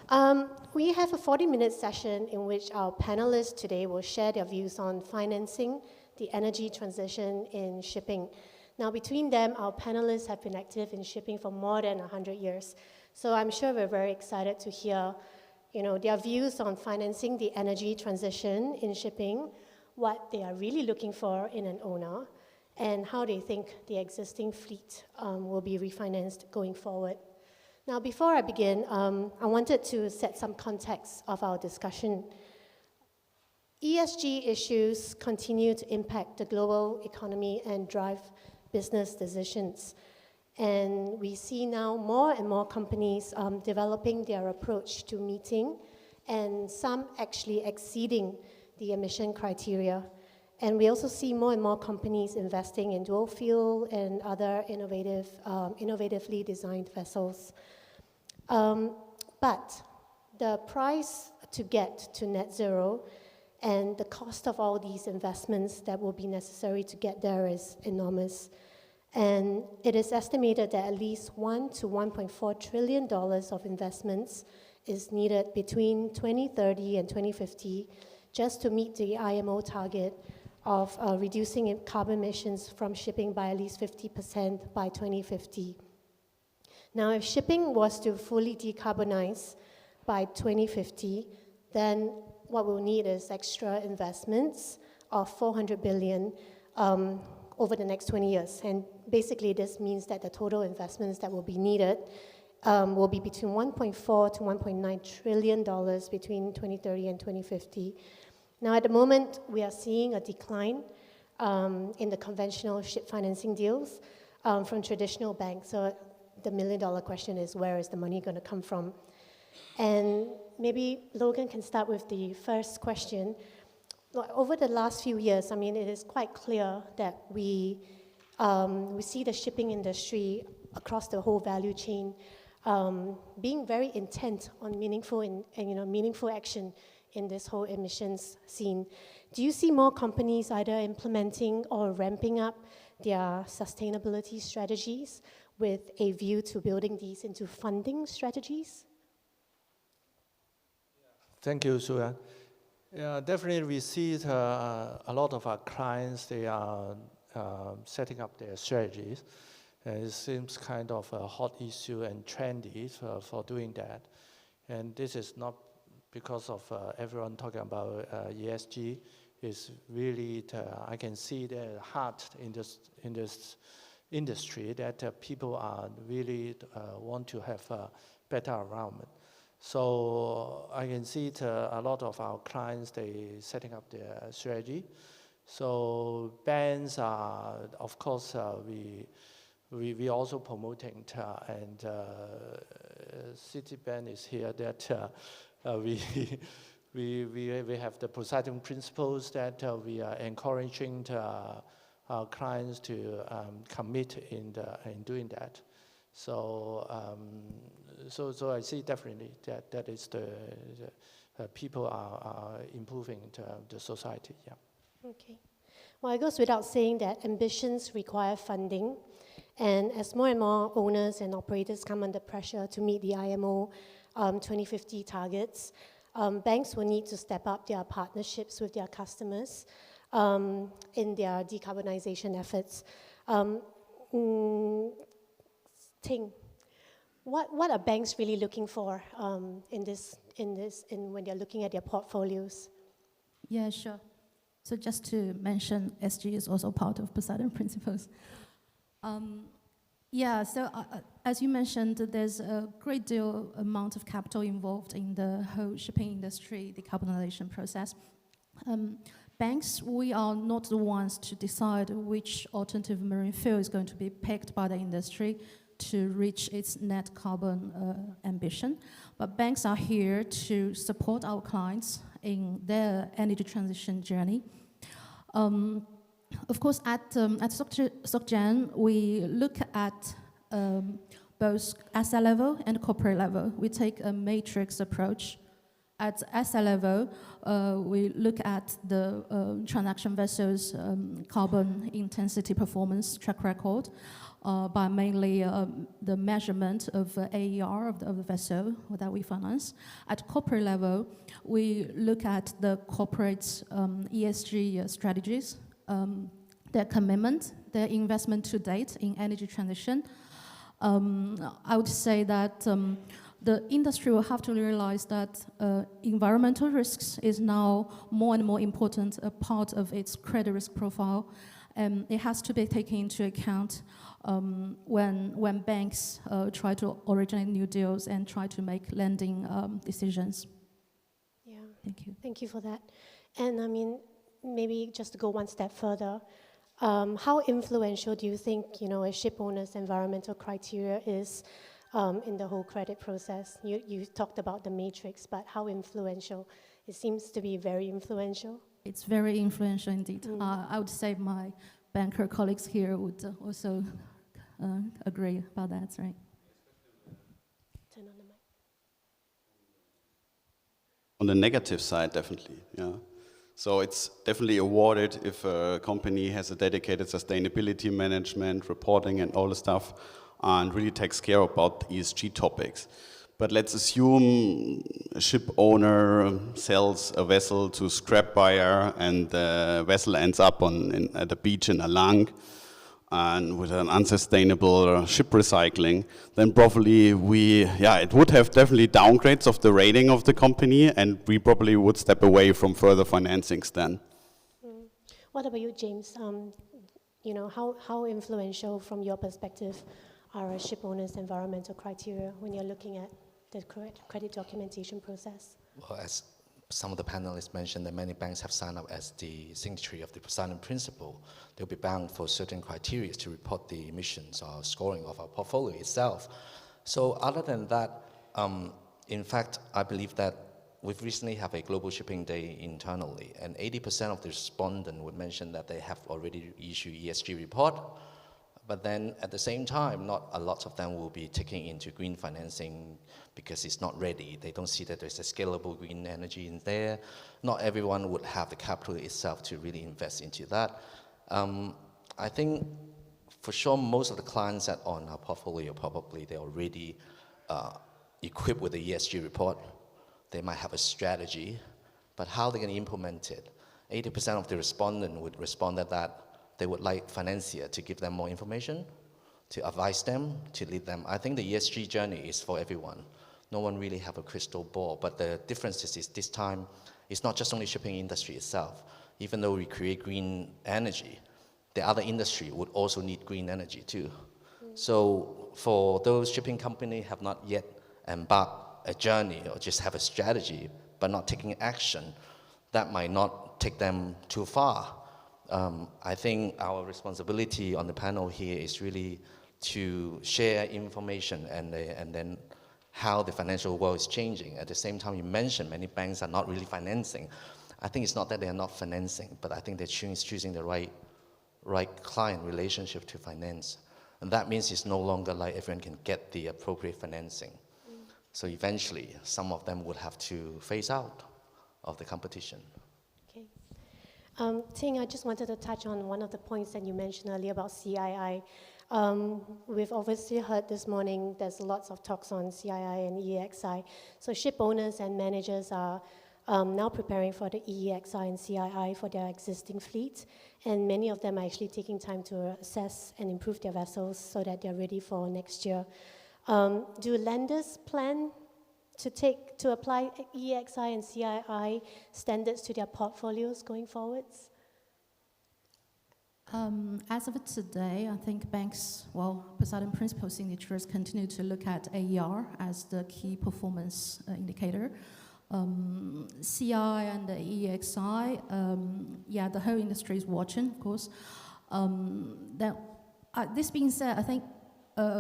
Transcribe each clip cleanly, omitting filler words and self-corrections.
We have a 40-minute session in which our panelists today will share their views on financing the energy transition in shipping. Now, between them, our panelists have been active in shipping for more than 100 years. So I'm sure we're very excited to hear, their views on financing the energy transition in shipping, what they are really looking for in an owner, and how they think the existing fleet will be refinanced going forward. Now, before I begin, I wanted to set some context of our discussion. ESG issues continue to impact the global economy and drive business decisions. And we see now more and more companies developing their approach to meeting, and some actually exceeding the emission criteria. And we also see more and more companies investing in dual fuel and other innovatively designed vessels. But the price to get to net zero and the cost of all these investments that will be necessary to get there is enormous. And it is estimated that at least $1 to $1.4 trillion of investments is needed between 2030 and 2050 just to meet the IMO target of reducing carbon emissions from shipping by at least 50% by 2050. Now, if shipping was to fully decarbonize by 2050, then what we'll need is extra investments of $400 billion over the next 20 years. And basically, this means that the total investments that will be needed will be between $1.4 to $1.9 trillion between 2030 and 2050. Now, at the moment, we are seeing a decline in the conventional ship financing deals from traditional banks. So the million-dollar question is, where is the money going to come from? And maybe Logan can start with the first question. Over the last few years, it is quite clear that we see the shipping industry across the whole value chain being very intent on meaningful action in this whole emissions scene. Do you see more companies either implementing or ramping up their sustainability strategies with a view to building these into funding strategies? Thank you, Suya. Yeah, definitely we see a lot of our clients, they are setting up their strategies. It seems kind of a hot issue and trendy for doing that. And this is not because of everyone talking about ESG. It's really, I can see the heart in this industry that people are really want to have a better environment. So I can see a lot of our clients, they setting up their strategy. So banks are, of course, we also promoting, and Citi Bank is here that we have the Poseidon principles that we are encouraging our clients to commit in doing that. So I see definitely that is the people are improving the society. Yeah. Okay. Well, it goes without saying that ambitions require funding, and as more and more owners and operators come under pressure to meet the IMO 2050 targets, banks will need to step up their partnerships with their customers in their decarbonization efforts. Ting, what are banks really looking for when they're looking at their portfolios? Yeah, sure. So just to mention, SG is also part of Poseidon Principles. As you mentioned, there's a great deal amount of capital involved in the whole shipping industry decarbonization process. Banks, we are not the ones to decide which alternative marine fuel is going to be picked by the industry to reach its net carbon ambition. But banks are here to support our clients in their energy transition journey. Of course, at SocGen, we look at both asset level and corporate level. We take a matrix approach. At asset level, we look at the transaction vessels' carbon intensity performance track record. by mainly the measurement of AER of the vessel that we finance. At corporate level, we look at the corporate ESG strategies, their commitment, their investment to date in energy transition. I would say that the industry will have to realize that environmental risks is now more and more important a part of its credit risk profile. It has to be taken into account when banks try to originate new deals and try to make lending decisions. Yeah. Thank you. Thank you for that. And I mean, maybe just to go one step further, how influential do you think, a ship owner's environmental criteria is in the whole credit process? You talked about the matrix, but how influential? It seems to be very influential. It's very influential indeed. I would say my banker colleagues here would also agree about that, right? Turn on the mic. On the negative side, definitely, yeah. So it's definitely awarded if a company has a dedicated sustainability management, reporting and all the stuff, and really takes care about ESG topics. But let's assume a ship owner sells a vessel to scrap buyer and the vessel ends up at the beach in Alang and with an unsustainable ship recycling, then probably it would have definitely downgrades of the rating of the company and we probably would step away from further financings then. What about you, James? How influential from your perspective are a ship owner's environmental criteria when you're looking at the credit documentation process? Well, as some of the panelists mentioned, that many banks have signed up as the signatory of the Poseidon Principle. They'll be bound for certain criteria to report the emissions or scoring of our portfolio itself. So other than that, in fact, I believe that we've recently have a Global Shipping Day internally, and 80% of the respondents would mention that they have already issued ESG report. But then at the same time, not a lot of them will be taking into green financing because it's not ready. They don't see that there's a scalable green energy in there. Not everyone would have the capital itself to really invest into that. I think for sure most of the clients that are on our portfolio, probably they're already equipped with the ESG report. They might have a strategy, but how they're going to implement it? 80% of the respondents would respond that they would like financier to give them more information, to advise them, to lead them. I think the ESG journey is for everyone. No one really have a crystal ball, but the difference is this time, it's not just only shipping industry itself. Even though we create green energy, the other industry would also need green energy too. So for those shipping companies have not yet embarked a journey or just have a strategy, but not taking action, that might not take them too far. I think our responsibility on the panel here is really to share information and then how the financial world is changing. At the same time, you mentioned many banks are not really financing. I think it's not that they are not financing, but I think they're choosing the right client relationship to finance. And that means it's no longer like everyone can get the appropriate financing. So eventually, some of them would have to phase out of the competition. Ting, I just wanted to touch on one of the points that you mentioned earlier about CII. We've obviously heard this morning there's lots of talks on CII and EEXI. So ship owners and managers are now preparing for the EEXI and CII for their existing fleet. And many of them are actually taking time to assess and improve their vessels so that they're ready for next year. Do lenders plan to apply EEXI and CII standards to their portfolios going forwards? As of today, I think banks, Poseidon Principle signatures continue to look at AER as the key performance indicator. CI and the EEXI, the whole industry is watching, of course. This being said, I think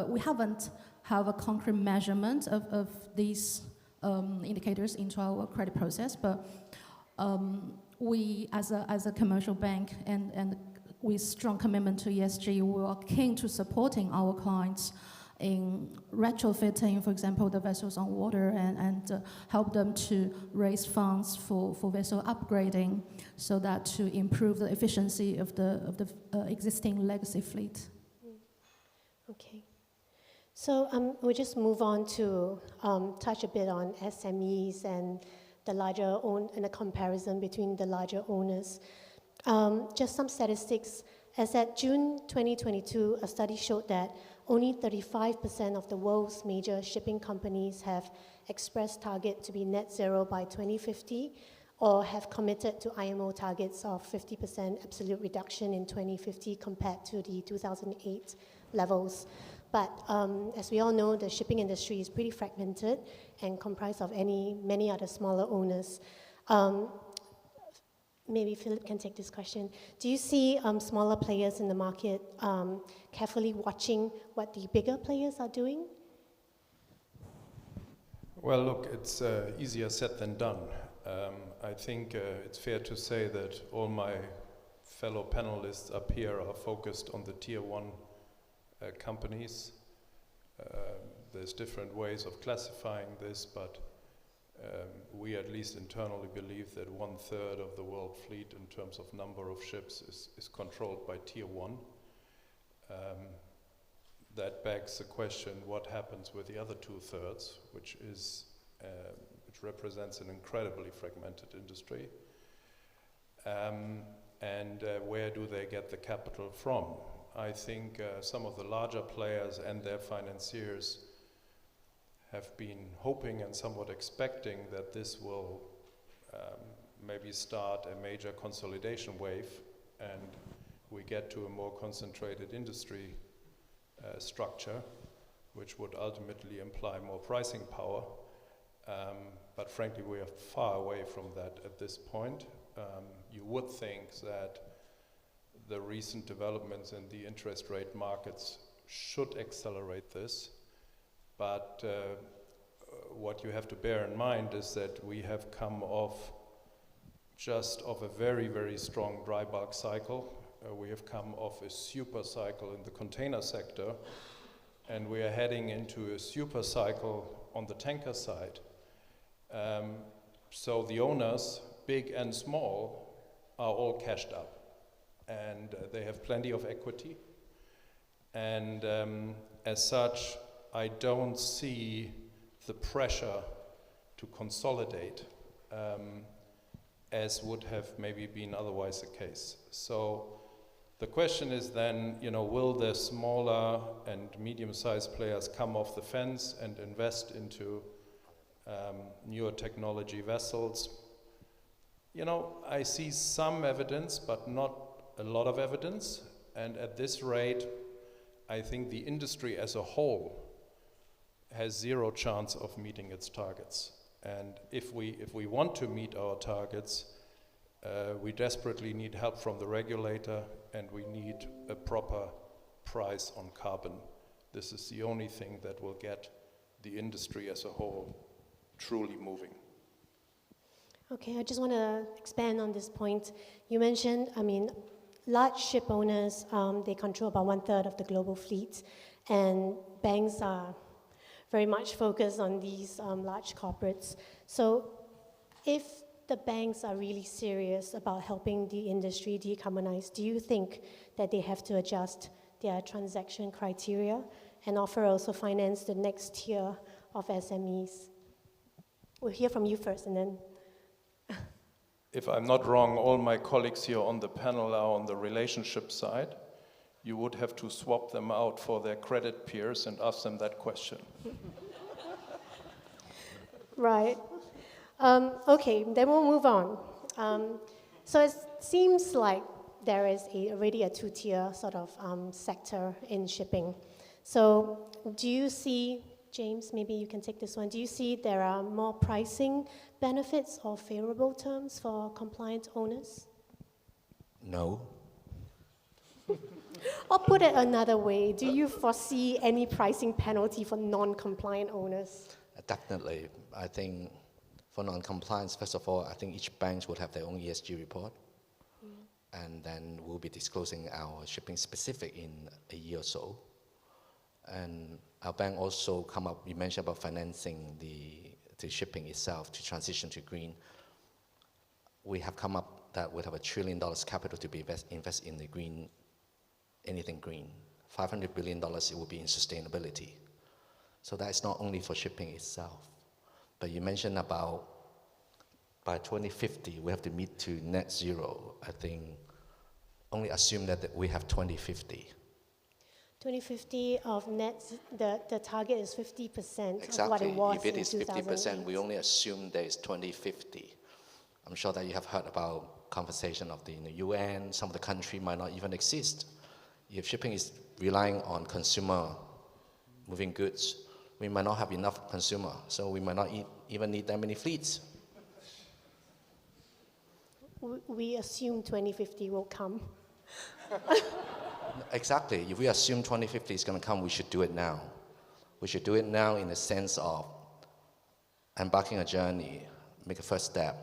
we haven't have a concrete measurement of these indicators into our credit process, but we, as a commercial bank and with strong commitment to ESG, we are keen to supporting our clients in retrofitting, for example, the vessels on water and help them to raise funds for vessel upgrading so that to improve the efficiency of the existing legacy fleet. Okay. So we'll just move on to touch a bit on SMEs and the larger and the comparison between the larger owners. Just some statistics. As at June 2022, a study showed that only 35% of the world's major shipping companies have expressed target to be net zero by 2050, or have committed to IMO targets of 50% absolute reduction in 2050 compared to the 2008 levels. But as we all know, the shipping industry is pretty fragmented and comprised of many other smaller owners. Maybe Philip can take this question. Do you see smaller players in the market carefully watching what the bigger players are doing? Well, look, it's easier said than done. I think it's fair to say that all my fellow panelists up here are focused on the tier one companies. There's different ways of classifying this, but we at least internally believe that 1/3 of the world fleet in terms of number of ships is controlled by tier one. That begs the question, what happens with the other 2/3, which represents an incredibly fragmented industry, and where do they get the capital from? I think some of the larger players and their financiers have been hoping and somewhat expecting that this will maybe start a major consolidation wave and we get to a more concentrated industry structure, which would ultimately imply more pricing power. But frankly, we are far away from that at this point. You would think that the recent developments in the interest rate markets should accelerate this. But what you have to bear in mind is that we have come off a very, very strong dry bulk cycle. We have come off a super cycle in the container sector, and we are heading into a super cycle on the tanker side. So the owners, big and small, are all cashed up, and they have plenty of equity. And as such, I don't see the pressure to consolidate as would have maybe been otherwise the case. So the question is then, will the smaller and medium-sized players come off the fence and invest into newer technology vessels? I see some evidence, but not a lot of evidence. And at this rate, I think the industry as a whole has zero chance of meeting its targets. And if we want to meet our targets, we desperately need help from the regulator, and we need a proper price on carbon. This is the only thing that will get the industry as a whole truly moving. Okay, I just want to expand on this point. You mentioned, large ship owners, they control about 1/3 of the global fleet, and banks are very much focused on these large corporates. So if the banks are really serious about helping the industry decarbonize, do you think that they have to adjust their transaction criteria and offer also finance the next tier of SMEs? We'll hear from you first, and then... If I'm not wrong, all my colleagues here on the panel are on the relationship side. You would have to swap them out for their credit peers and ask them that question. Right. Okay, then we'll move on. So it seems like there is already a two-tier sort of sector in shipping. So do you see, James, maybe you can take this one, do you see there are more pricing benefits or favorable terms for compliant owners? No. Or put it another way, do you foresee any pricing penalty for non-compliant owners? Definitely. I think for non-compliance, first of all, I think each bank would have their own ESG report. And then we'll be disclosing our shipping specific in a year or so. And our bank also come up, you mentioned about financing the shipping itself to transition to green. We have come up that we have $1 trillion capital to be invest in the green, anything green $500 billion, it will be in sustainability. So that is not only for shipping itself. But you mentioned about by 2050, we have to meet to net zero. I think only assume that we have 2050. 2050 of net, the target is 50% Exactly. of what it was if it in is 50%, 2008. we only assume there is 2050. I'm sure that you have heard about conversation of the UN, some of the country might not even exist. If shipping is relying on consumer moving goods, we might not have enough consumer, so we might not even need that many fleets. We assume 2050 will come. Exactly. If we assume 2050 is going to come, we should do it now. We should do it now in the sense of embarking a journey, make a first step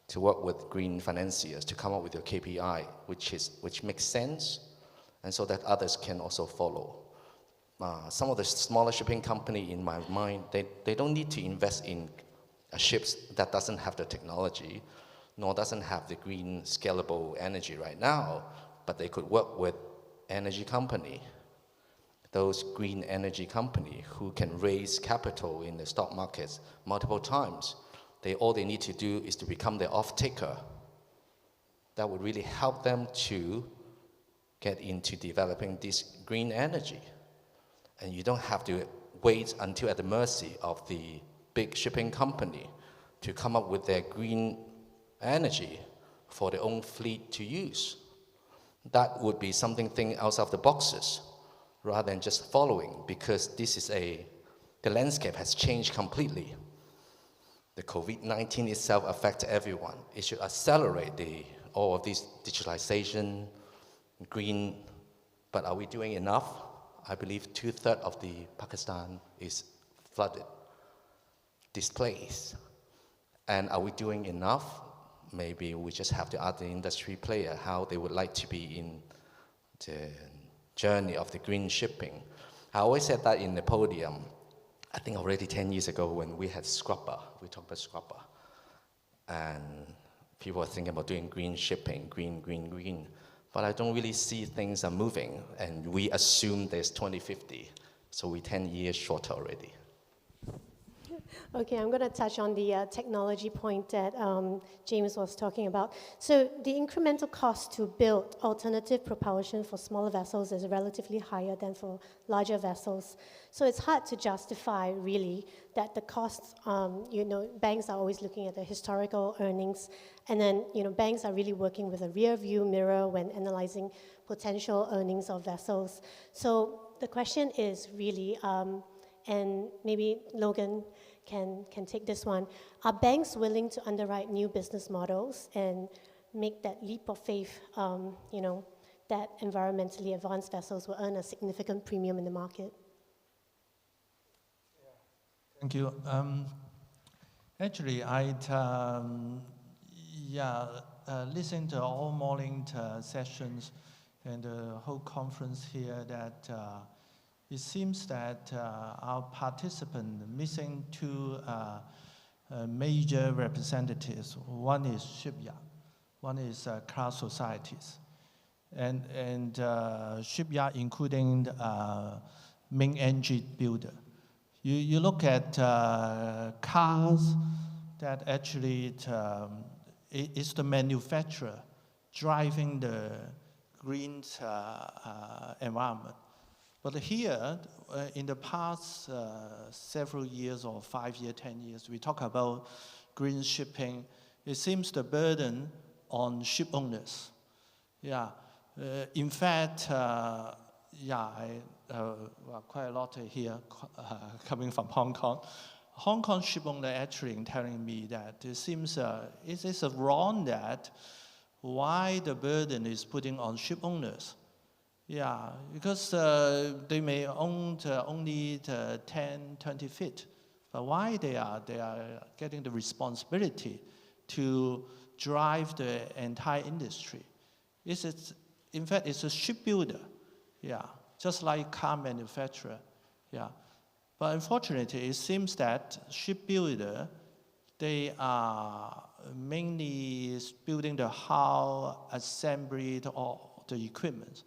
to work with green financiers to come up with your KPI, which makes sense, and so that others can also follow. Some of the smaller shipping company, in my mind, they don't need to invest in ships that doesn't have the technology, nor doesn't have the green scalable energy right now, but they could work with energy company, those green energy company who can raise capital in the stock markets multiple times. All they need to do is to become the off-taker. That would really help them to get into developing this green energy. And you don't have to wait until at the mercy of the big shipping company to come up with their green energy for their own fleet to use. That would be something outside of the boxes rather than just following, because the landscape has changed completely. The COVID-19 itself affects everyone. It should accelerate all of this digitalization, green, but are we doing enough? I believe 2/3 of the Pakistan is flooded, displaced. And are we doing enough? Maybe we just have to ask the industry player how they would like to be in the journey of the green shipping. I always said that in the podium, I think already 10 years ago when we had scrubber, we talked about scrubber. And people were thinking about doing green shipping, green. But I don't really see things are moving, and we assume there's 2050, so we're 10 years shorter already. Okay, I'm going to touch on the technology point that James was talking about. So the incremental cost to build alternative propulsion for smaller vessels is relatively higher than for larger vessels. So it's hard to justify, really, that the costs, banks are always looking at the historical earnings, and then, banks are really working with a rear view mirror when analyzing potential earnings of vessels. So the question is really, and maybe Logan can take this one. Are banks willing to underwrite new business models and make that leap of faith, that environmentally advanced vessels will earn a significant premium in the market? Thank you. Actually, I listened to all morning sessions and the whole conference here that it seems that our participants missing two major representatives. One is shipyard, one is car societies. And shipyard including main engine builder. You look at cars that actually it's the manufacturer driving the green environment. But here, in the past several years or 5 years, 10 years, we talk about green shipping. It seems the burden on ship owners. Yeah, in fact, quite a lot here coming from Hong Kong. Hong Kong ship owner actually telling me that it seems it is wrong that why the burden is putting on ship owners. Yeah, because they may own only 10, 20 feet, but why they are getting the responsibility to drive the entire industry? In fact, it's a shipbuilder, yeah, just like car manufacturer, yeah. But unfortunately, it seems that shipbuilder, they are mainly building the hull, assembly, or the equipment.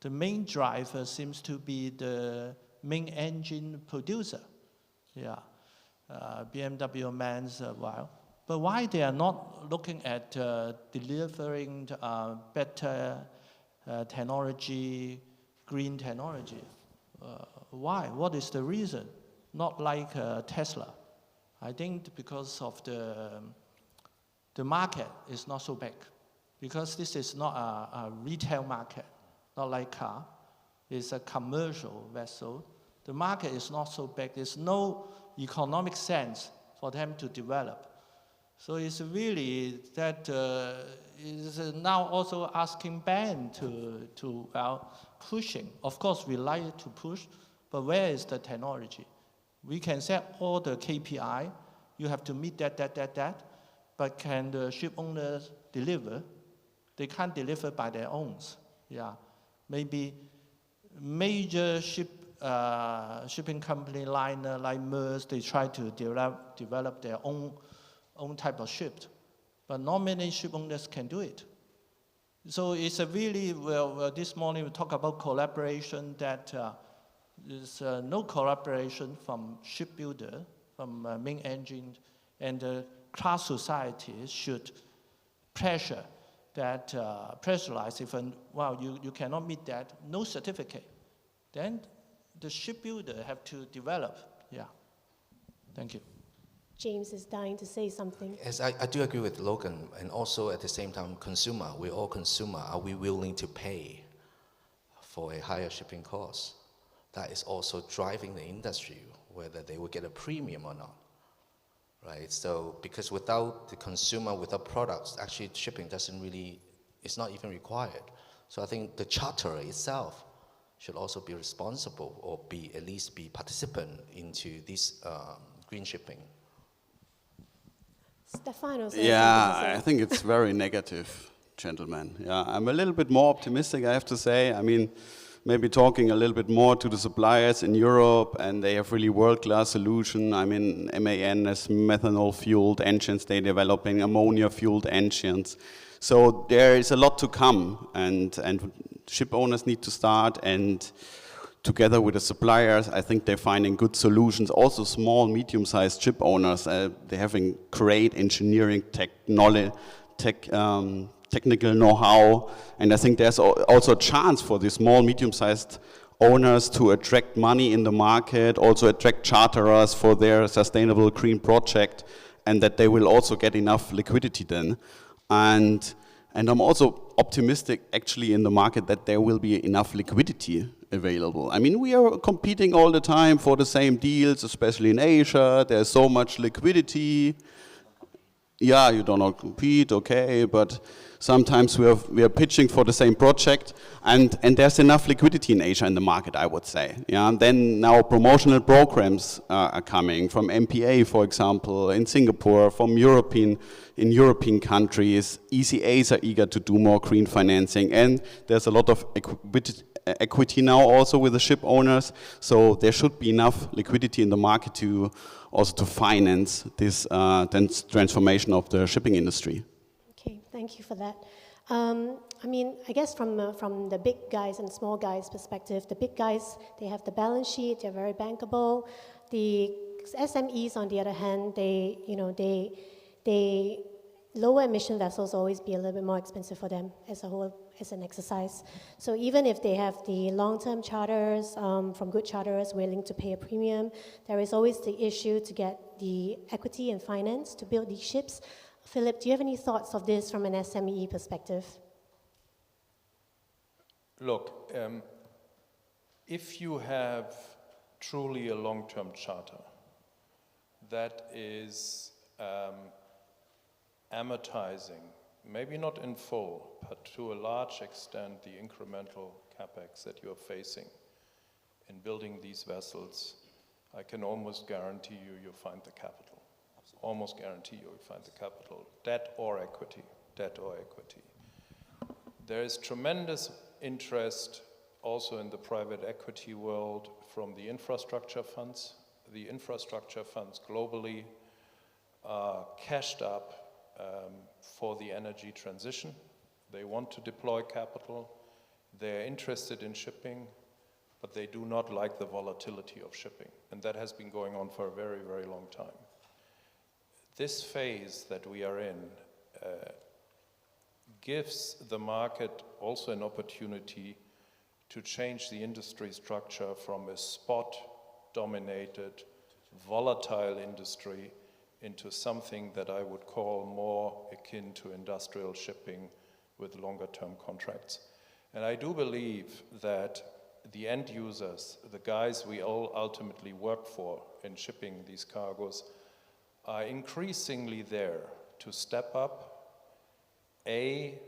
the main driver seems to be the main engine producer. Yeah, BMW means while. But why they are not looking at delivering better technology, green technology? Why? What is the reason? Not like Tesla. I think because of the market is not so big. Because this is not a retail market, not like car. It's a commercial vessel. The market is not so big. There's no economic sense for them to develop. So it's really that is now also asking bank to pushing. Of course, we like to push, but where is the technology? We can set all the KPI. You have to meet that. But can the ship owners deliver? They can't deliver by their own. Yeah, maybe major shipping company liner like Maersk, they try to develop their own type of ship, but not many ship owners can do it. So it's a really, well, this morning we talk about collaboration, that there's no collaboration from shipbuilder, from main engine, and the class society should pressure that, pressurize if, wow, you cannot meet that, no certificate. Then the shipbuilder have to develop, yeah. Thank you. James is dying to say something. Yes, I do agree with Logan, and also at the same time, consumer, we're all consumer. Are we willing to pay for a higher shipping cost? That is also driving the industry, whether they will get a premium or not, right? So, because without the consumer, without products, actually shipping doesn't really, it's not even required. So I think the charterer itself should also be responsible, or at least be participant into this green shipping. Stephan also Yeah, I think it's very negative, gentlemen. Yeah, I'm a little bit more optimistic, I have to say. I mean, maybe talking a little bit more to the suppliers in Europe, and they have really world-class solution. I mean, MAN has methanol-fueled engines, they're developing ammonia-fueled engines. So there is a lot to come, and ship owners need to start, and together with the suppliers, I think they're finding good solutions. Also small, medium-sized ship owners, they're having great engineering technical know-how, and I think there's also a chance for the small, medium-sized owners to attract money in the market, also attract charterers for their sustainable green project, and that they will also get enough liquidity then. And I'm also optimistic actually in the market that there will be enough liquidity available. I mean, we are competing all the time for the same deals, especially in Asia. There's so much liquidity. Yeah, you do not compete, okay, but sometimes we are pitching for the same project, and there's enough liquidity in Asia in the market, I would say. Yeah, and then now promotional programs are coming from MPA, for example, in Singapore, from European countries. ECAs are eager to do more green financing, and there's a lot of equity now also with the ship owners, so there should be enough liquidity in the market to also to finance this transformation of the shipping industry. Okay, thank you for that. I mean, I guess from the big guys and small guys' perspective, the big guys, they have the balance sheet, they're very bankable. The SMEs, on the other hand, they lower emission vessels always be a little bit more expensive for them as a whole, as an exercise. So even if they have the long-term charters from good charterers willing to pay a premium, there is always the issue to get the equity and finance to build these ships. Philip, do you have any thoughts of this from an SME perspective? Look, if you have truly a long-term charter that is amortizing, maybe not in full, but to a large extent, the incremental capex that you're facing in building these vessels, I can almost guarantee you'll find the capital. Almost guarantee you'll find the capital, debt or equity, debt or equity. There is tremendous interest also in the private equity world from the infrastructure funds. The infrastructure funds globally are cashed up for the energy transition. They want to deploy capital They're interested in shipping, but they do not like the volatility of shipping. And that has been going on for a very, very long time. This phase that we are in gives the market also an opportunity to change the industry structure from a spot-dominated, volatile industry into something that I would call more akin to industrial shipping with longer-term contracts. And I do believe that the end users, the guys we all ultimately work for in shipping these cargoes, are increasingly there to step up, A,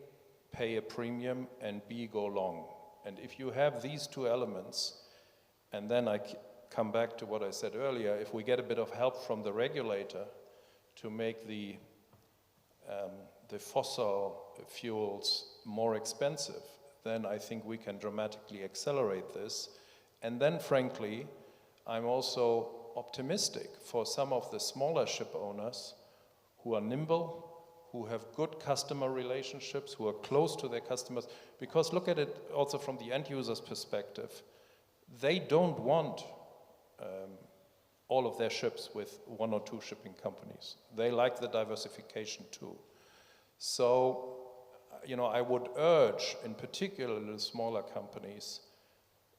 pay a premium, and B, go long. And if you have these two elements, and then I come back to what I said earlier, if we get a bit of help from the regulator to make the fossil fuels more expensive, then I think we can dramatically accelerate this. And then, frankly, I'm also optimistic for some of the smaller ship owners who are nimble, who have good customer relationships, who are close to their customers, because look at it also from the end user's perspective. They don't want all of their ships with one or two shipping companies. They like the diversification too. So, you know, I would urge, in particular the smaller companies,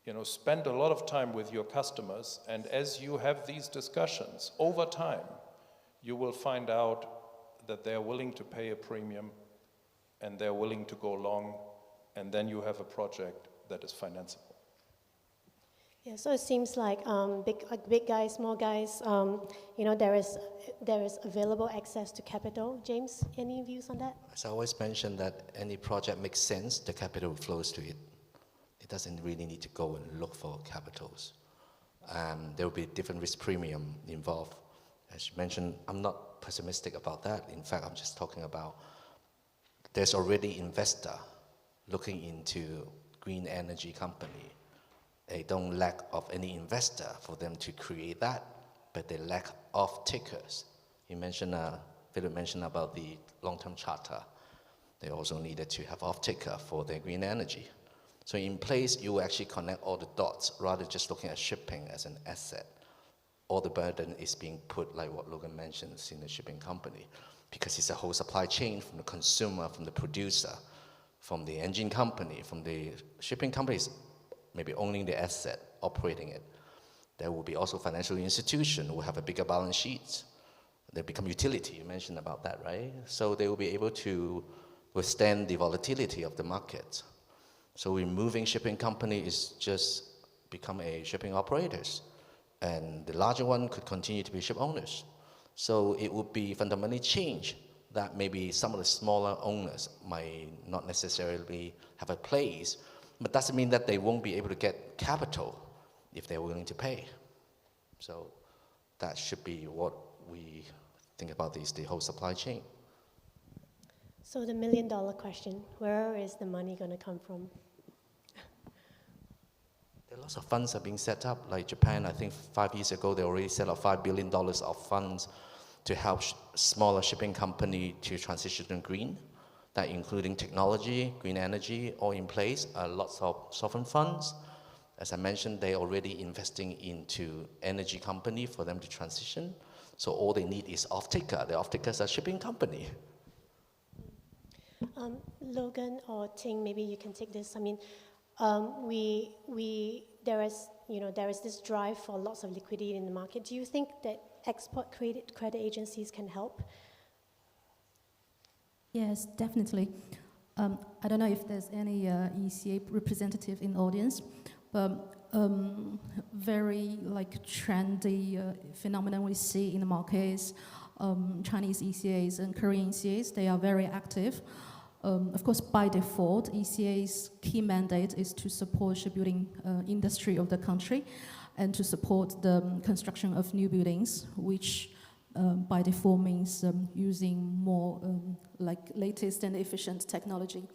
you know, spend a lot of time with your customers, and as you have these discussions, over time, you will find out that they're willing to pay a premium and they're willing to go long, and then you have a project that is financeable. Yeah, so it seems like big guys, small guys, you know, there is available access to capital. James, any views on that? As I always mention that any project makes sense, the capital flows to it. It doesn't really need to go and look for capitals. There will be different risk premium involved. As you mentioned, I'm not pessimistic about that. In fact, I'm just talking about there's already investor looking into green energy company. They don't lack of any investor for them to create that, but they lack off-takers. You mentioned, Philip mentioned about the long-term charter. They also needed to have off-taker for their green energy. So in place, you actually connect all the dots rather than just looking at shipping as an asset. All the burden is being put, like what Logan mentions, in the shipping company, because it's a whole supply chain from the consumer, from the producer, from the engine company, from the shipping companies, maybe owning the asset, operating it. There will be also financial institution who will have a bigger balance sheet. They become utility, you mentioned about that, right? So they will be able to withstand the volatility of the market. So removing shipping company is just become a shipping operators. And the larger one could continue to be ship owners. So it would be fundamentally change that maybe some of the smaller owners might not necessarily have a place, but doesn't mean that they won't be able to get capital if they're willing to pay. So that should be what we think about the whole supply chain. So the $1 million question, where is the money going to come from? There are lots of funds are being set up. Like Japan, I think 5 years ago, they already set up $5 billion of funds to help smaller shipping company to transition to green. That including technology, green energy, all in place, lots of sovereign funds. As I mentioned, they're already investing into energy company for them to transition. So all they need is off-taker. The off-takers are shipping company. Logan or Ting, maybe you can take this. I mean, there is this drive for lots of liquidity in the market. Do you think that export credit agencies can help? Yes, definitely. I don't know if there's any ECA representative in the audience, but very trendy phenomenon we see in the market is Chinese ECAs and Korean ECAs. They are very active. Of course, by default, ECA's key mandate is to support shipbuilding industry of the country and to support the construction of new buildings, which by default means using more latest and efficient technology.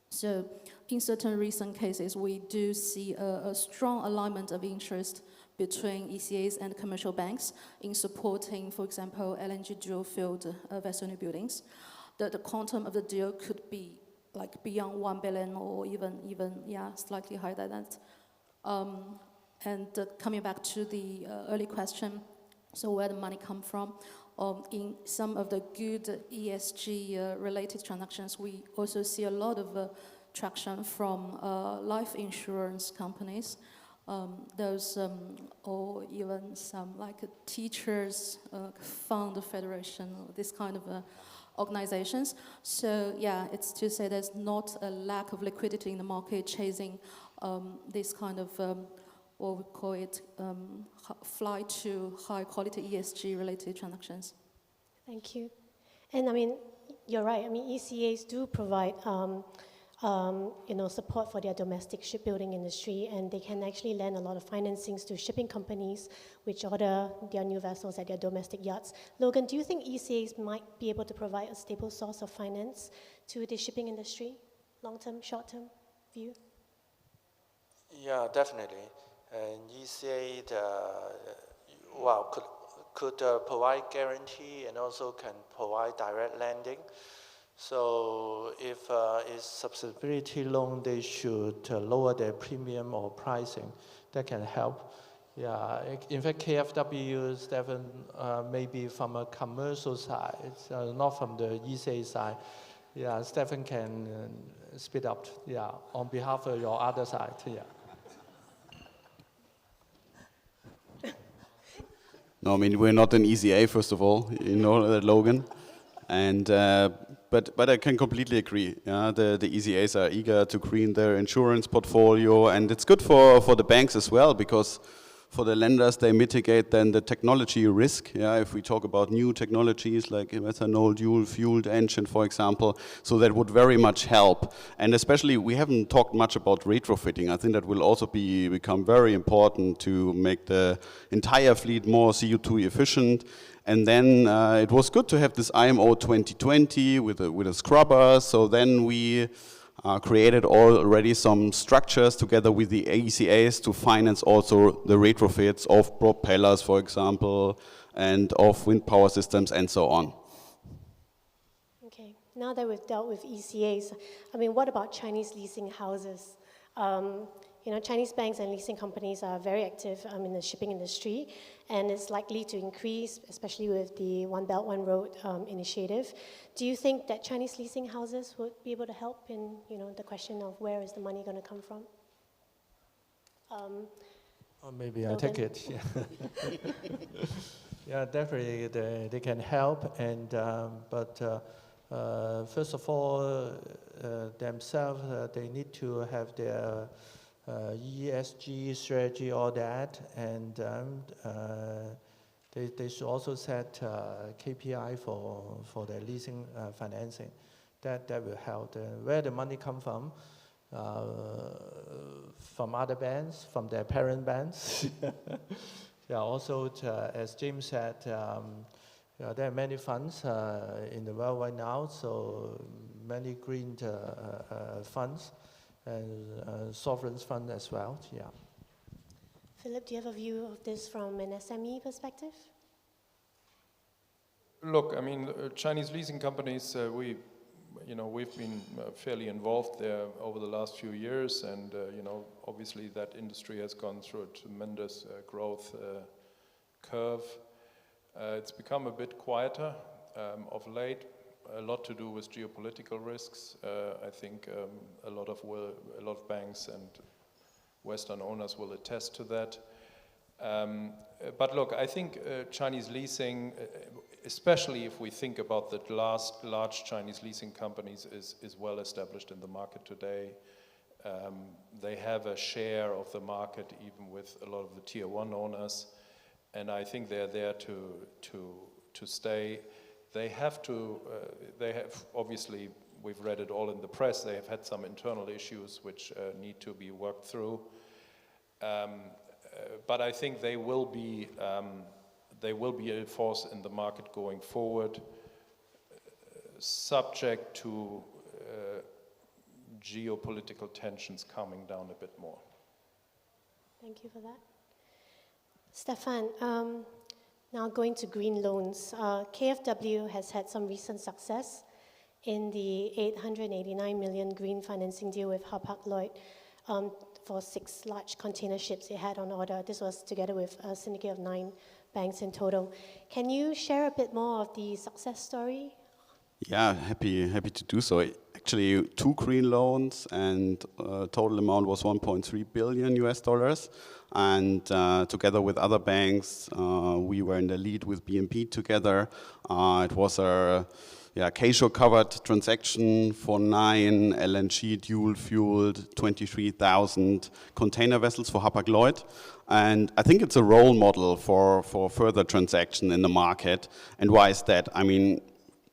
So in certain recent cases, we do see a strong alignment of interest between ECAs and commercial banks in supporting, for example, LNG dual fueled vessel new buildings. The quantum of the deal could be like beyond 1 billion or even slightly higher than that. Coming back to the early question, so where the money come from? In some of the good ESG related transactions, we also see a lot of traction from life insurance companies, or even some like teachers fund federation, this kind of organizations. So yeah, it's to say there's not a lack of liquidity in the market chasing this kind of what we call it fly to high quality ESG related transactions. Thank you. And I mean, you're right. I mean, ECAs do provide support for their domestic shipbuilding industry, and they can actually lend a lot of financings to shipping companies which order their new vessels at their domestic yards. Logan, do you think ECAs might be able to provide a stable source of finance to the shipping industry, long-term, short-term view? Yeah, definitely. And ECA, could provide guarantee and also can provide direct lending. So if it's subsidiary loan, they should lower their premium or pricing. That can help. Yeah, in fact, KfW, Stephan, maybe from a commercial side, not from the ECA side. Yeah, Stephan can speed up, on behalf of your other side, No, I mean, we're not an ECA, first of all, you know that, Logan. And, but I can completely agree. Yeah? The ECAs are eager to green their insurance portfolio, and it's good for the banks as well, because for the lenders, they mitigate then the technology risk. Yeah, if we talk about new technologies like methanol, dual-fueled engine, for example, so that would very much help. And especially, we haven't talked much about retrofitting. I think that will also become very important to make the entire fleet more CO2 efficient. And then it was good to have this IMO 2020 with a scrubber. So then we created already some structures together with the ECAs to finance also the retrofits of propellers, for example, and of wind power systems and so on. Okay, now that we've dealt with ECAs, I mean, what about Chinese leasing houses? Chinese banks and leasing companies are very active in the shipping industry, and it's likely to increase, especially with the One Belt, One Road initiative. Do you think that Chinese leasing houses would be able to help in, the question of where is the money going to come from? Or maybe I'll take it. Yeah, definitely they can help, and but first of all, themselves they need to have their ESG strategy, all that, and they should also set KPI for their leasing financing. That will help. Where the money come from other banks, from their parent banks. Yeah, also as James said, there are many funds in the world right now, so many green funds. And sovereign fund as well, Philip, do you have a view of this from an SME perspective? Look, I mean, Chinese leasing companies, we've been fairly involved there over the last few years, and obviously that industry has gone through a tremendous growth curve. It's become a bit quieter of late. A lot to do with geopolitical risks. I think a lot of banks and Western owners will attest to that. But look, I think Chinese leasing, especially if we think about the large Chinese leasing companies, is well established in the market today. They have a share of the market, even with a lot of the tier 1 owners, and I think they're there to stay. They have obviously, we've read it all in the press, they have had some internal issues which need to be worked through. But I think they will be a force in the market going forward, subject to geopolitical tensions calming down a bit more. Thank you for that. Stephan, now going to green loans. KfW has had some recent success in the 889 million green financing deal with Hapag-Lloyd for 6 large container ships they had on order. This was together with a syndicate of 9 banks in total. Can you share a bit more of the success story? Yeah, happy to do so. Actually, 2 green loans, and total amount was 1.3 billion US dollars. And together with other banks, we were in the lead with BNP together. It was a KfW covered transaction for 9 LNG dual-fueled 23,000 container vessels for Hapag-Lloyd. And I think it's a role model for further transaction in the market. And why is that? I mean,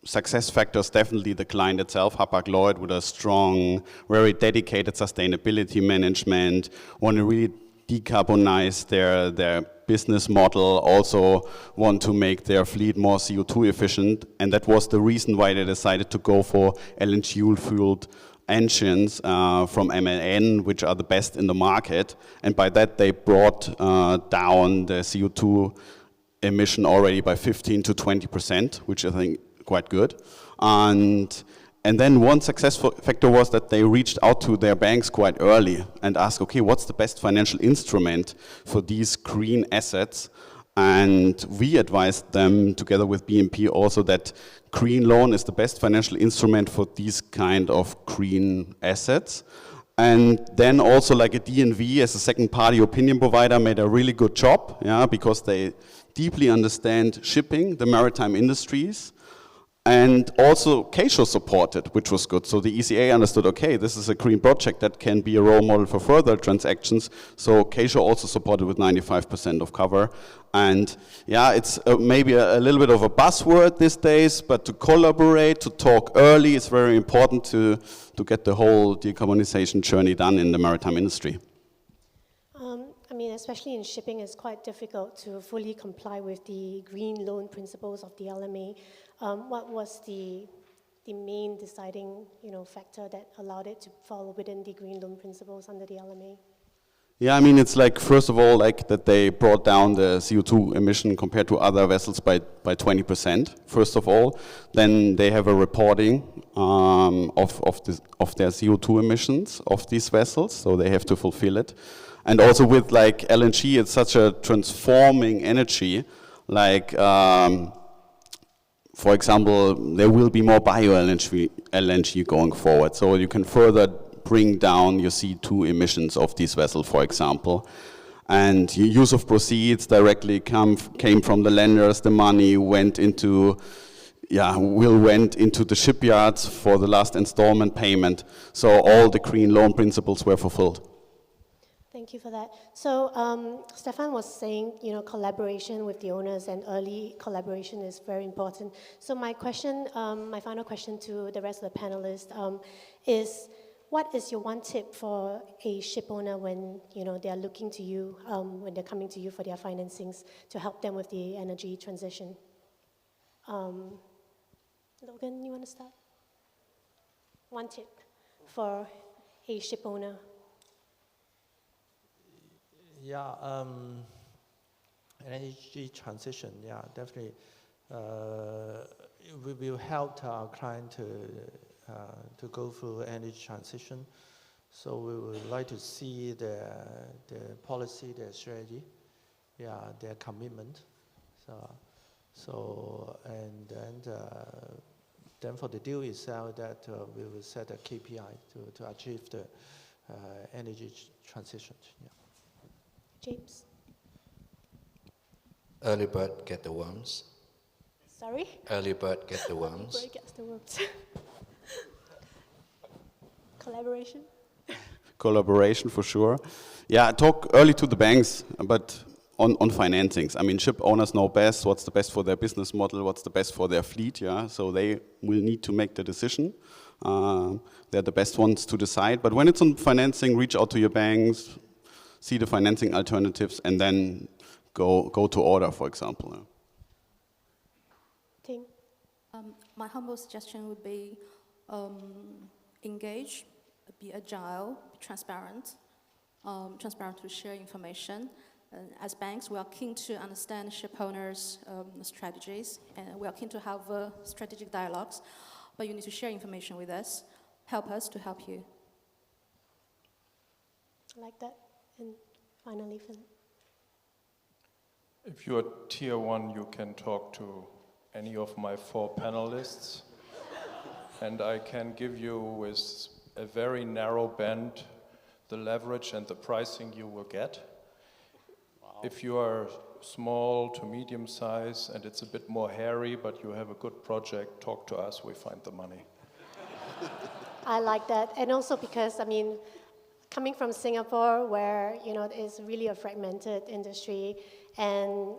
success factors, definitely the client itself, Hapag-Lloyd, with a strong, very dedicated sustainability management, want to really decarbonize their business model, also want to make their fleet more CO2 efficient. And that was the reason why they decided to go for LNG fueled engines from MAN, which are the best in the market. And by that, they brought down the CO2 emission already by 15 to 20%, which I think quite good. And then one success factor was that they reached out to their banks quite early and asked, okay, what's the best financial instrument for these green assets? And we advised them, together with BNP, also that green loan is the best financial instrument for these kind of green assets. And then also like a DNV as a second party opinion provider made a really good job, because they deeply understand shipping, the maritime industries. And also KfW supported, which was good. So the ECA understood, okay, this is a green project that can be a role model for further transactions. So KfW also supported with 95% of cover. And yeah, it's maybe a little bit of a buzzword these days, but to collaborate, to talk early is very important to get the whole decarbonization journey done in the maritime industry. I mean, especially in shipping, it's quite difficult to fully comply with the green loan principles of the LMA. What was the main deciding factor that allowed it to fall within the green loan principles under the LMA? Yeah, I mean, it's like, first of all, like that they brought down the CO2 emission compared to other vessels by 20%, first of all. Then they have a reporting of their CO2 emissions of these vessels, so they have to fulfill it. And also with like LNG, it's such a transforming energy, like, for example, there will be more bio-LNG going forward, so you can further bring down your CO2 emissions of these vessels, for example. And use of proceeds directly came from the lenders. The money went into the shipyards for the last installment payment. So all the green loan principles were fulfilled. Thank you for that. So Stephan was saying, collaboration with the owners and early collaboration is very important. So my question, my final question to the rest of the panelists is, what is your one tip for a ship owner when they are looking to you, when they're coming to you for their financings to help them with the energy transition? Logan, you want to start? One tip for a ship owner. Yeah, energy transition, yeah, definitely. We will help our client to go through energy transition. So we would like to see their policy, their strategy, their commitment. Then for the deal itself, that we will set a KPI to achieve the energy transition. Yeah. James? Early bird get the worms. Sorry? Early bird get the worms. Early bird gets the worms. Collaboration? Collaboration for sure. Yeah, talk early to the banks, but on financings. I mean, ship owners know best what's the best for their business model, what's the best for their fleet, so they will need to make the decision. They're the best ones to decide. But when it's on financing, reach out to your banks, see the financing alternatives, and then go to order, for example. Ting? My humble suggestion would be engage, be agile, be transparent to share information. As banks, we are keen to understand ship owners' strategies, and we are keen to have strategic dialogues. but you need to share information with us, help us to help you. I like that. And finally, Philip. If you're tier 1, you can talk to any of my 4 panelists, and I can give you with a very narrow band the leverage and the pricing you will get. Wow. If you are small to medium size and it's a bit more hairy, but you have a good project, talk to us, we find the money. I like that. And also because, I mean, coming from Singapore, where, you know, it's really a fragmented industry, and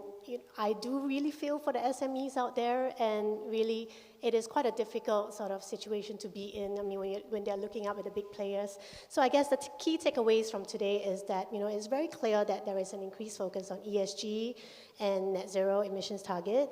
I do really feel for the SMEs out there, and really it is quite a difficult sort of situation to be in, I mean, when they're looking up at the big players. So I guess the key takeaways from today is that, you know, it's very clear that there is an increased focus on ESG and net zero emissions target.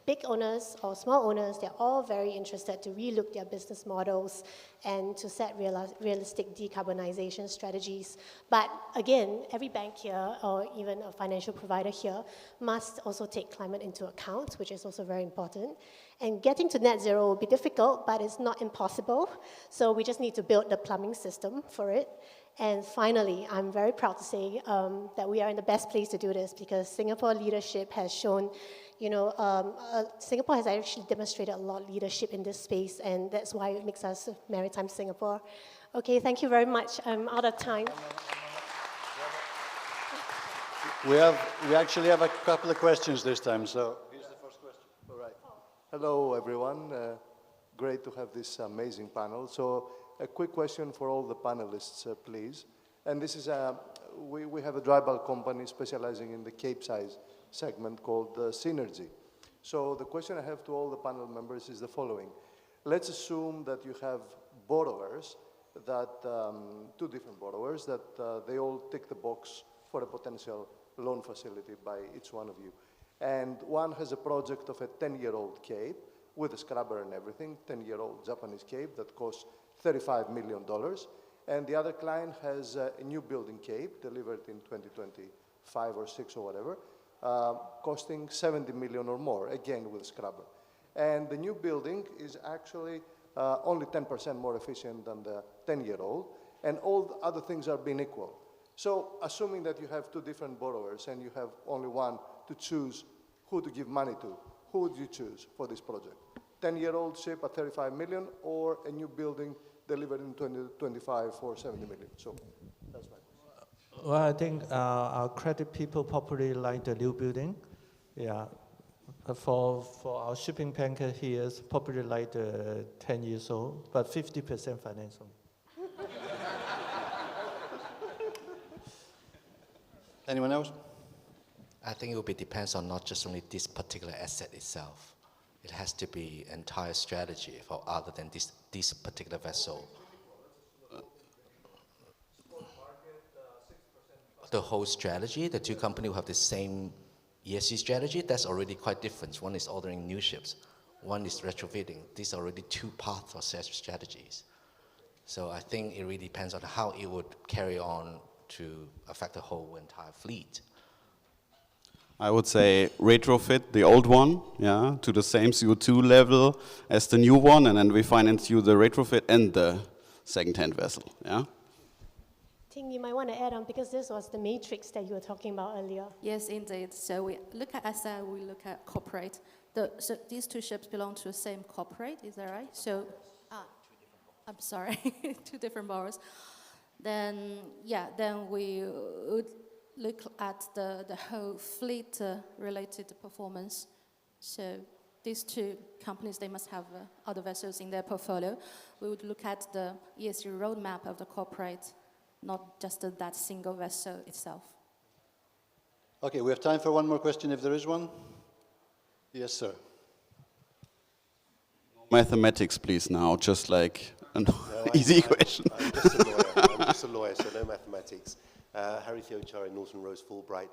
Big owners or small owners, they're all very interested to relook their business models and to set realistic decarbonization strategies. But again, every bank here or even a financial provider here must also take climate into account, which is also very important. And getting to net zero will be difficult, but it's not impossible. So we just need to build the plumbing system for it. And finally, I'm very proud to say that we are in the best place to do this, because Singapore leadership has shown, you know, Singapore has actually demonstrated a lot of leadership in this space, and that's why it makes us Maritime Singapore. Okay, thank you very much. I'm out of time. We actually have a couple of questions this time, so here's the first question. All right. Hello, everyone. Great to have this amazing panel. So a quick question for all the panelists, please. And this is we have a dry bulk company specializing in the Capesize segment called Synergy. So the question I have to all the panel members is the following. Let's assume that you have borrowers, that two different borrowers, that they all tick the box for a potential loan facility by each one of you. And one has a project of a 10-year-old Cape with a scrubber and everything, 10-year-old Japanese Cape that costs $35 million. And the other client has a new building Cape delivered in 2025 or 6 or whatever, costing 70 million or more, again with a scrubber. And the new building is actually only 10% more efficient than the 10-year-old, and all the other things are being equal. So assuming that you have two different borrowers and you have only one to choose who to give money to, who would you choose for this project? 10-year-old ship at 35 million or a new building delivered in 2025 for 70 million? So that's my question. Well, I think our credit people probably like the new building. Yeah. For our shipping banker here, is probably like the 10 years old, but 50% financial. Anyone else? I think it will be depends on not just only this particular asset itself. It has to be entire strategy for other than this particular vessel. The whole strategy, the two companies will have the same ESG strategy. That's already quite different. One is ordering new ships, one is retrofitting. These are already two paths or strategies. So I think it really depends on how it would carry on to affect the whole entire fleet. I would say retrofit the old one, yeah, to the same CO2 level as the new one, and then we finance you the retrofit and the second-hand vessel, yeah? Ting, you might want to add on, because this was the matrix that you were talking about earlier. Yes, indeed. So we look at asset, we look at corporate. So these two ships belong to the same corporate, is that right? So, I'm sorry, two different borrowers. Then, yeah, then we would look at the whole fleet related performance. So these two companies, they must have other vessels in their portfolio. We would look at the ESG roadmap of the corporate, not just that single vessel itself. Okay, we have time for one more question if there is one. Yes, sir. Mathematics, please, now, just like an easy question. I'm just a lawyer, so no mathematics. Harry Thiochar in Norton Rose Fulbright.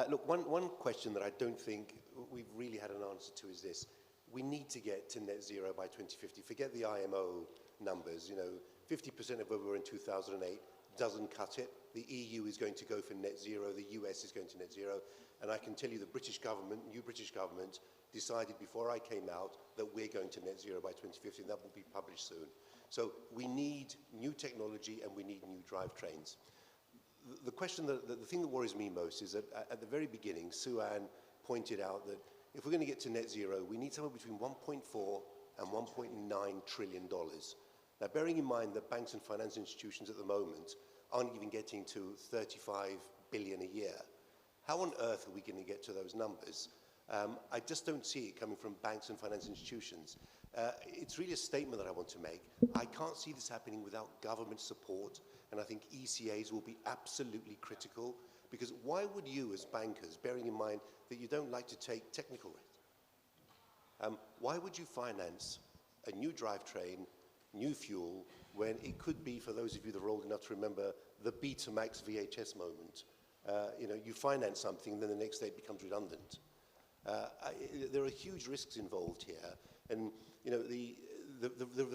Look, one question that I don't think we've really had an answer to is this. We need to get to net zero by 2050. Forget the IMO numbers. You know, 50% of where we were in 2008 doesn't cut it. The EU is going to go for net zero. The US is going to net zero. And I can tell you the British government, new British government, decided before I came out that we're going to net zero by 2050, and that will be published soon. So we need new technology and we need new drivetrains. The question, the thing that worries me most is that at the very beginning, Sue-Ann pointed out that if we're going to get to net zero, we need somewhere between 1.4 and 1.9 trillion dollars. Now, bearing in mind that banks and finance institutions at the moment aren't even getting to 35 billion a year, how on earth are we going to get to those numbers? I just don't see it coming from banks and finance institutions. It's really a statement that I want to make. I can't see this happening without government support, and I think ECAs will be absolutely critical, because why would you as bankers, bearing in mind that you don't like to take technical risk, why would you finance a new drivetrain, new fuel, when it could be, for those of you that are old enough to remember, the Betamax VHS moment? You finance something, and then the next day it becomes redundant. There are huge risks involved here, and the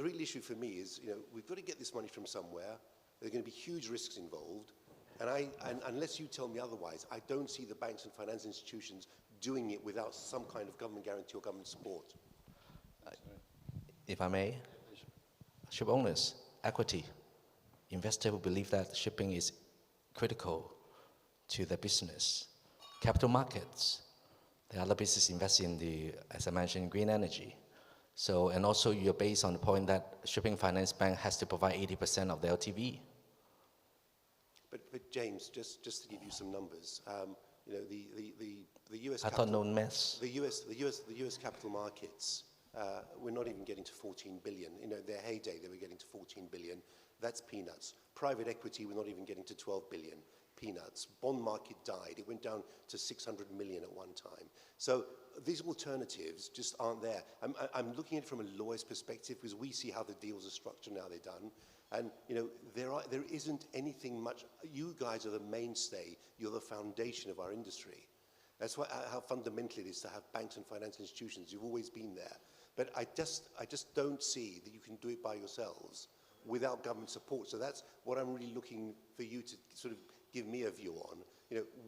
real issue for me is, we've got to get this money from somewhere. There are going to be huge risks involved, and unless you tell me otherwise, I don't see the banks and finance institutions doing it without some kind of government guarantee or government support. If I may, ship owners, equity, investors who believe that shipping is critical to their business, capital markets, the other business invest in the, as I mentioned, green energy. So, and also you're based on the point that shipping finance bank has to provide 80% of the LTV. But James, just to give you some numbers, the US. I thought no mess. The US capital markets, we're not even getting to 14 billion. Their heyday, they were getting to 14 billion. That's peanuts. Private equity, we're not even getting to 12 billion. Peanuts. Bond market died. It went down to 600 million at one time. So these alternatives just aren't there. I'm looking at it from a lawyer's perspective, because we see how the deals are structured now, they're done. And there isn't anything much. You guys are the mainstay. You're the foundation of our industry. That's how fundamental it is to have banks and financial institutions. You've always been there. But I just don't see that you can do it by yourselves without government support. So that's what I'm really looking for you to sort of give me a view on.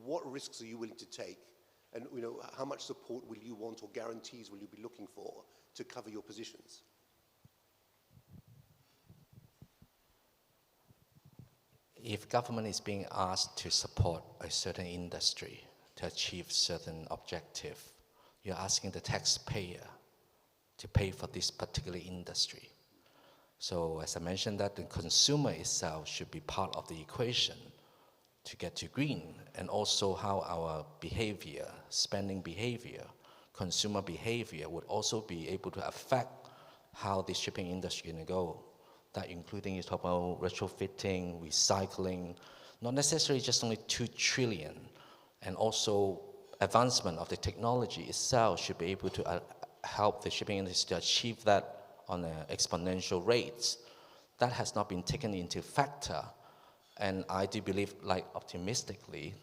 What risks are you willing to take? And how much support will you want, or guarantees will you be looking for to cover your positions? If government is being asked to support a certain industry to achieve certain objective, you're asking the taxpayer to pay for this particular industry. So as I mentioned, that the consumer itself should be part of the equation to get to green, and also how our behavior, spending behavior, consumer behavior would also be able to affect how the shipping industry is going to go. That including, you talk about retrofitting, recycling, not necessarily just only 2 trillion, and also advancement of the technology itself should be able to help the shipping industry to achieve that on exponential rates. That has not been taken into factor. And I do believe, optimistically,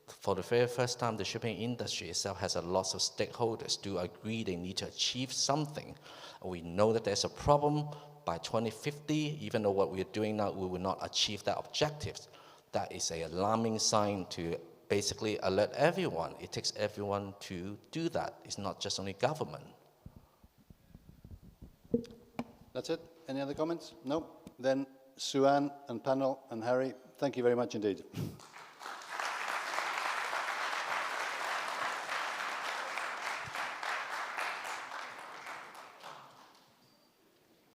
for the very first time, the shipping industry itself has a lot of stakeholders do agree they need to achieve something. We know that there's a problem by 2050, even though what we're doing now, we will not achieve that objective. That is an alarming sign to basically alert everyone. It takes everyone to do that. It's not just only government. That's it? Any other comments? No? Then Sue-Ann and panel and Harry, thank you very much indeed.